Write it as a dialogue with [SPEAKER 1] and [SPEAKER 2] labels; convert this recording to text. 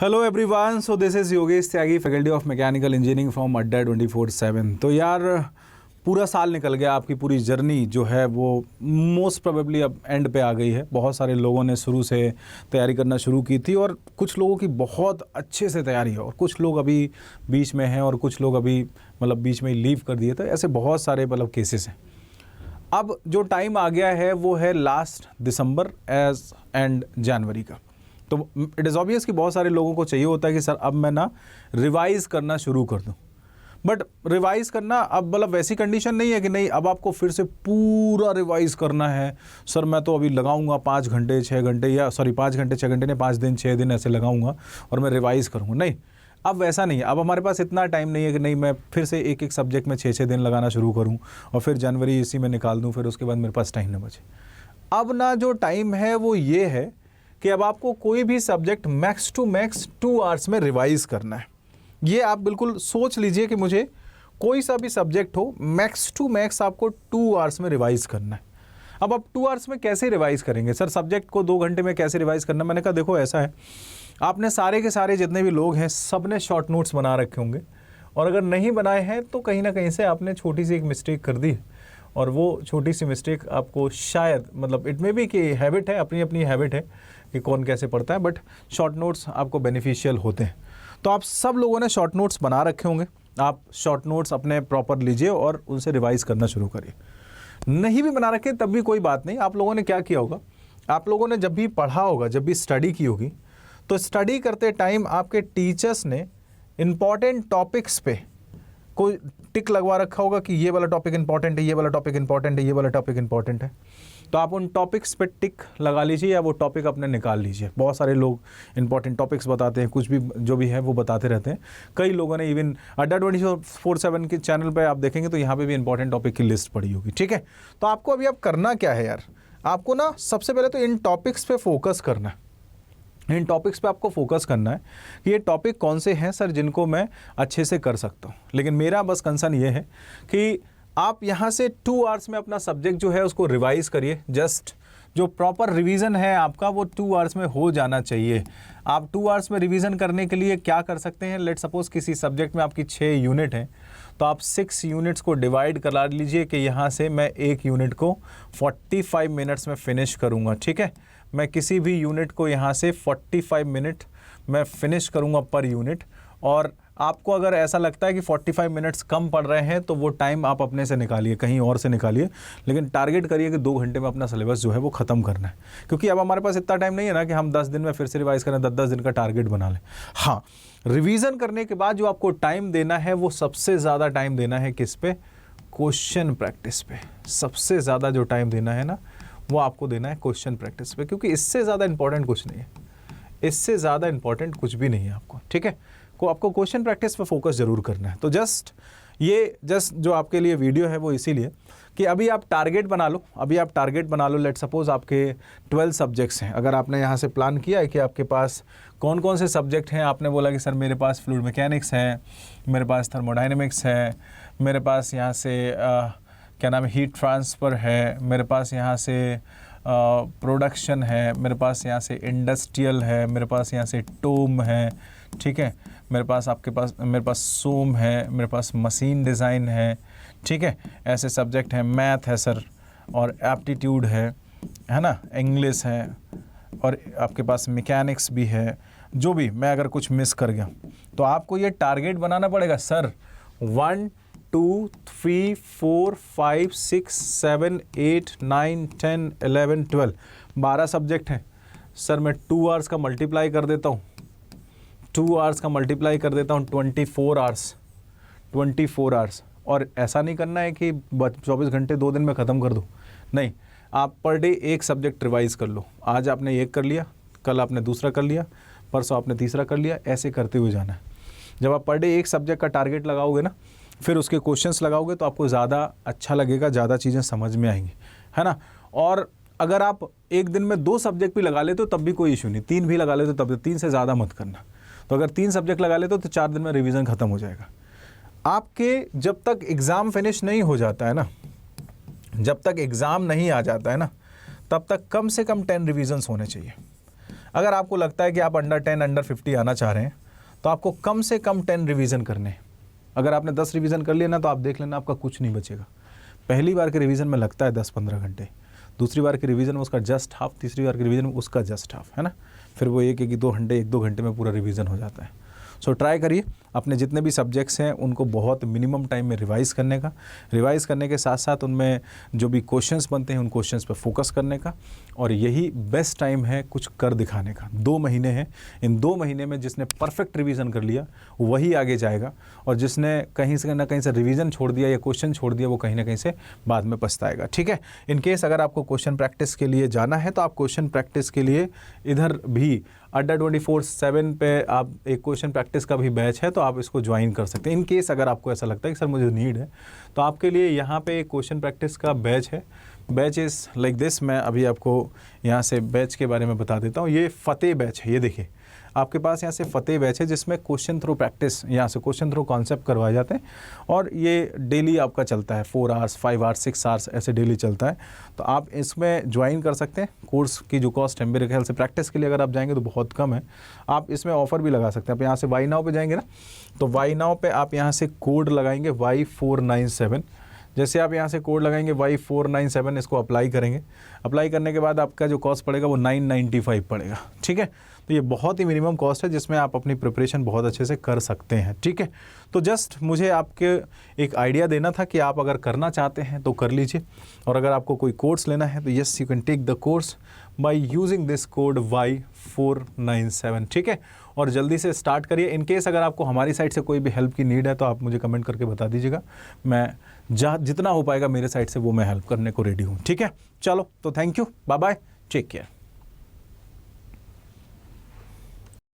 [SPEAKER 1] Hello everyone, so this is Yogesh Tyagi, faculty of mechanical engineering from अड्डा 24/7। तो यार पूरा साल निकल गया, आपकी पूरी जर्नी जो है वो मोस्ट प्रोबेबली अब एंड पे आ गई है। बहुत सारे लोगों ने शुरू से तैयारी करना शुरू की थी और कुछ लोगों की बहुत अच्छे से तैयारी है और कुछ लोग अभी बीच में हैं और कुछ लोग अभी मतलब बीच में ही लीव कर दिए। तो ऐसे बहुत सारे मतलब केसेस हैं। अब जो टाइम आ गया है वो है लास्ट दिसंबर एज एंड जनवरी का। तो इट इज़ ऑब्वियस कि बहुत सारे लोगों को चाहिए होता है कि सर अब मैं ना रिवाइज़ करना शुरू कर दूं। बट रिवाइज़ करना अब मतलब वैसी कंडीशन नहीं है कि नहीं अब आपको फिर से पूरा रिवाइज़ करना है। सर मैं तो अभी लगाऊंगा 5 घंटे 6 घंटे या 5 घंटे 6 घंटे नहीं 5 दिन 6 दिन ऐसे लगाऊंगा और मैं रिवाइज़ करूँगा। नहीं, अब वैसा नहीं है। अब हमारे पास इतना टाइम नहीं है कि नहीं मैं फिर से एक एक सब्जेक्ट में 6-6 दिन लगाना शुरू करूँ और फिर जनवरी इसी में निकाल दूँ, फिर उसके बाद मेरे पास टाइम ना बचे। अब ना जो टाइम है वो ये है कि अब आपको कोई भी subject max to max 2 hours में रिवाइज़ करना है। ये आप बिल्कुल सोच लीजिए कि मुझे कोई सा भी सब्जेक्ट हो, मैक्स टू मैक्स आपको 2 आवर्स में रिवाइज़ करना है। अब आप 2 आवर्स में कैसे रिवाइज़ करेंगे? सर सब्जेक्ट को 2 घंटे में कैसे रिवाइज़ करना? मैंने कहा देखो ऐसा है, आपने सारे के सारे जितने भी लोग हैं सब ने शॉर्ट नोट्स बना रखे होंगे और अगर नहीं बनाए हैं तो कहीं ना कहीं से आपने छोटी सी एक मिस्टेक कर दी है और वो छोटी सी मिस्टेक आपको शायद मतलब इट मे बी कि हैबिट है, अपनी अपनी हैबिट है कि कौन कैसे पढ़ता है, बट शॉर्ट नोट्स आपको बेनिफिशियल होते हैं। तो आप सब लोगों ने शॉर्ट नोट्स बना रखे होंगे, आप शॉर्ट नोट्स अपने प्रॉपर लीजिए और उनसे रिवाइज़ करना शुरू करिए। नहीं भी बना रखे तब भी कोई बात नहीं। आप लोगों ने क्या किया होगा, आप लोगों ने जब भी पढ़ा होगा, जब भी स्टडी की होगी, तो स्टडी करते टाइम आपके टीचर्स ने इम्पॉर्टेंट टॉपिक्स पे कोई टिक लगवा रखा होगा कि ये वाला टॉपिक इंपॉर्टेंट है, ये वाला टॉपिक इंपॉर्टेंट है, ये वाला टॉपिक इंपॉर्टेंट है। तो आप उन टॉपिक्स पे टिक लगा लीजिए या वो टॉपिक अपने निकाल लीजिए। बहुत सारे लोग इंपॉर्टेंट टॉपिक्स बताते हैं, कुछ भी जो भी है वो बताते रहते हैं। कई लोगों ने इवन अड्डा 24/7 के चैनल पे आप देखेंगे तो यहाँ पे भी इंपॉर्टेंट टॉपिक की लिस्ट पड़ी होगी। ठीक है, तो आपको अभी आप करना क्या है यार, आपको ना सबसे पहले तो इन टॉपिक्स पे फोकस करना है। इन टॉपिक्स पे आपको फोकस करना है कि ये टॉपिक कौन से हैं सर जिनको मैं अच्छे से कर सकता हूँ। लेकिन मेरा बस कंसर्न ये है कि आप यहाँ से 2 आवर्स में अपना सब्जेक्ट जो है उसको रिवाइज़ करिए। जस्ट जो प्रॉपर रिवीजन है आपका वो 2 आवर्स में हो जाना चाहिए। आप 2 आवर्स में रिवीजन करने के लिए क्या कर सकते हैं, लेट सपोज किसी सब्जेक्ट में आपकी 6 यूनिट हैं तो आप 6 यूनिट्स को डिवाइड करा लीजिए कि यहाँ से मैं एक यूनिट को 45 मिनट्स में फिनिश करूँगा। ठीक है, मैं किसी भी यूनिट को यहाँ से 45 मिनट मैं फिनिश करूँगा पर यूनिट। और आपको अगर ऐसा लगता है कि 45 मिनट्स कम पड़ रहे हैं तो वो टाइम आप अपने से निकालिए, कहीं और से निकालिए, लेकिन टारगेट करिए कि 2 घंटे में अपना सिलेबस जो है वो ख़त्म करना है। क्योंकि अब हमारे पास इतना टाइम नहीं है ना कि हम 10 दिन में फिर से रिवाइज़ करें, 10-10 दिन का टारगेट बना लें। हाँ, रिवीजन करने के बाद जो आपको टाइम देना है वो सबसे ज़्यादा टाइम देना है किस पे? क्वेश्चन प्रैक्टिस पे। सबसे ज़्यादा जो टाइम देना है ना वो आपको देना है क्वेश्चन प्रैक्टिस पे, क्योंकि इससे ज़्यादा इंपॉर्टेंट कुछ नहीं है, इससे ज़्यादा इंपॉर्टेंट कुछ भी नहीं है आपको। ठीक है, को आपको क्वेश्चन प्रैक्टिस पे फोकस ज़रूर करना है। तो जस्ट जो आपके लिए वीडियो है वो इसीलिए कि अभी आप टारगेट बना लो, अभी आप टारगेट बना लो। लेट सपोज आपके 12 सब्जेक्ट्स हैं। अगर आपने यहाँ से प्लान किया है कि आपके पास कौन कौन से सब्जेक्ट हैं, आपने बोला कि सर मेरे पास फ्लूइड मैकेनिक्स है, मेरे पास थर्मोडाइनमिक्स है, मेरे पास यहाँ से क्या नाम है हीट ट्रांसफ़र है, मेरे पास यहाँ से प्रोडक्शन है, मेरे पास यहाँ से इंडस्ट्रियल है, मेरे पास यहाँ से टोम है। ठीक है, मेरे पास सोम है, मेरे पास मशीन डिज़ाइन है। ठीक है, ऐसे सब्जेक्ट हैं। मैथ है सर और एप्टीट्यूड है ना, इंग्लिश है और आपके पास मैकेनिक्स भी है। जो भी मैं अगर कुछ मिस कर गया तो आपको ये टारगेट बनाना पड़ेगा। सर 1 2 3 4 5 6 7 8 9 10 11 12 12 सब्जेक्ट हैं सर। मैं 2 आवर्स का मल्टीप्लाई कर देता हूँ, 2 आवर्स का मल्टीप्लाई कर देता हूँ 24 आवर्स। और ऐसा नहीं करना है कि 24 घंटे 2 दिन में ख़त्म कर दो, नहीं। आप पर डे एक सब्जेक्ट रिवाइज़ कर लो। आज आपने एक कर लिया, कल आपने दूसरा कर लिया, परसों आपने तीसरा कर लिया, ऐसे करते हुए जाना है। जब आप पर डे एक सब्जेक्ट का टारगेट लगाओगे ना, फिर उसके क्वेश्चंस लगाओगे तो आपको ज़्यादा अच्छा लगेगा, ज़्यादा चीज़ें समझ में आएंगी, है ना। और अगर आप एक दिन में 2 सब्जेक्ट भी लगा लेते हो तब भी कोई इशू नहीं, 3 भी लगा लेते हो तब 3 से ज़्यादा मत करना। तो अगर 3 सब्जेक्ट लगा लेते हो तो 4 दिन में रिवीजन ख़त्म हो जाएगा। आपके जब तक एग्ज़ाम फिनिश नहीं हो जाता है ना, जब तक एग्ज़ाम नहीं आ जाता है ना, तब तक कम से कम 10 रिवीजन्स होने चाहिए। अगर आपको लगता है कि आप अंडर 10 अंडर 50 आना चाह रहे हैं तो आपको कम से कम 10 रिवीजन करने हैं। अगर आपने 10 रिवीजन कर लिया ना तो आप देख लेना आपका कुछ नहीं बचेगा। पहली बार के रिवीजन में लगता है 10-15 घंटे, दूसरी बार के रिवीजन में उसका जस्ट हाफ, तीसरी बार के रिवीजन में उसका जस्ट हाफ, है ना। फिर वो एक 1-2 घंटे में पूरा रिवीजन हो जाता है। सो ट्राई करिए अपने जितने भी सब्जेक्ट्स हैं उनको बहुत मिनिमम टाइम में रिवाइज़ करने का, रिवाइज़ करने के साथ साथ उनमें जो भी क्वेश्चंस बनते हैं उन क्वेश्चंस पर फोकस करने का, और यही बेस्ट टाइम है कुछ कर दिखाने का। 2 महीने हैं, इन 2 महीने में जिसने परफेक्ट रिवीजन कर लिया वही आगे जाएगा, और जिसने कहीं से ना कहीं से रिवीजन छोड़ दिया या क्वेश्चन छोड़ दिया वो कहीं ना कहीं से बाद में पछताएगा। ठीक है, इन केस अगर आपको क्वेश्चन प्रैक्टिस के लिए जाना है तो आप क्वेश्चन प्रैक्टिस के लिए इधर भी अड्डा 24/7 पे आप एक क्वेश्चन प्रैक्टिस का भी बैच है तो आप इसको ज्वाइन कर सकते हैं। इन केस अगर आपको ऐसा लगता है कि सर मुझे नीड है तो आपके लिए यहाँ पे एक क्वेश्चन प्रैक्टिस का बैच है। Batch is like this. मैं अभी आपको यहाँ से बैच के बारे में बता देता हूँ। ये फतेह बैच है, ये देखिए आपके पास यहाँ से फतेह बैच है जिसमें क्वेश्चन थ्रू प्रैक्टिस, यहाँ से क्वेश्चन थ्रू कॉन्सेप्ट करवाए जाते हैं, और ये डेली आपका चलता है 4 आवर्स 5 आवर्स 6 आवर्स ऐसे डेली चलता है। तो आप इसमें ज्वाइन कर सकते हैं। कोर्स की जो कॉस्ट है मेरे ख्याल से प्रैक्टिस के लिए अगर आप जाएंगे तो बहुत कम है, आप इसमें ऑफर भी लगा सकते हैं। आप यहाँ से वाई नाउ पे जाएंगे ना, तो वाई नाउ पे आप यहाँ से कोड लगाएंगे Y497। जैसे आप यहाँ से कोड लगाएंगे Y497, इसको अप्लाई करेंगे। अप्लाई करने के बाद आपका जो कॉस्ट पड़ेगा वो 995 पड़ेगा। ठीक है, तो ये बहुत ही मिनिमम कॉस्ट है जिसमें आप अपनी प्रिपरेशन बहुत अच्छे से कर सकते हैं। ठीक है, तो जस्ट मुझे आपके एक आइडिया देना था कि आप अगर करना चाहते हैं तो कर लीजिए, और अगर आपको कोई कोर्स लेना है तो yes you can take the course by using this code Y497। ठीक है, और जल्दी से स्टार्ट करिए। इन केस अगर आपको हमारी साइड से कोई भी हेल्प की नीड है तो आप मुझे कमेंट करके बता दीजिएगा, मैं जितना हो पाएगा मेरे साइड से वो मैं हेल्प करने को रेडी हूँ। ठीक है, चलो तो thank you, bye bye, take care.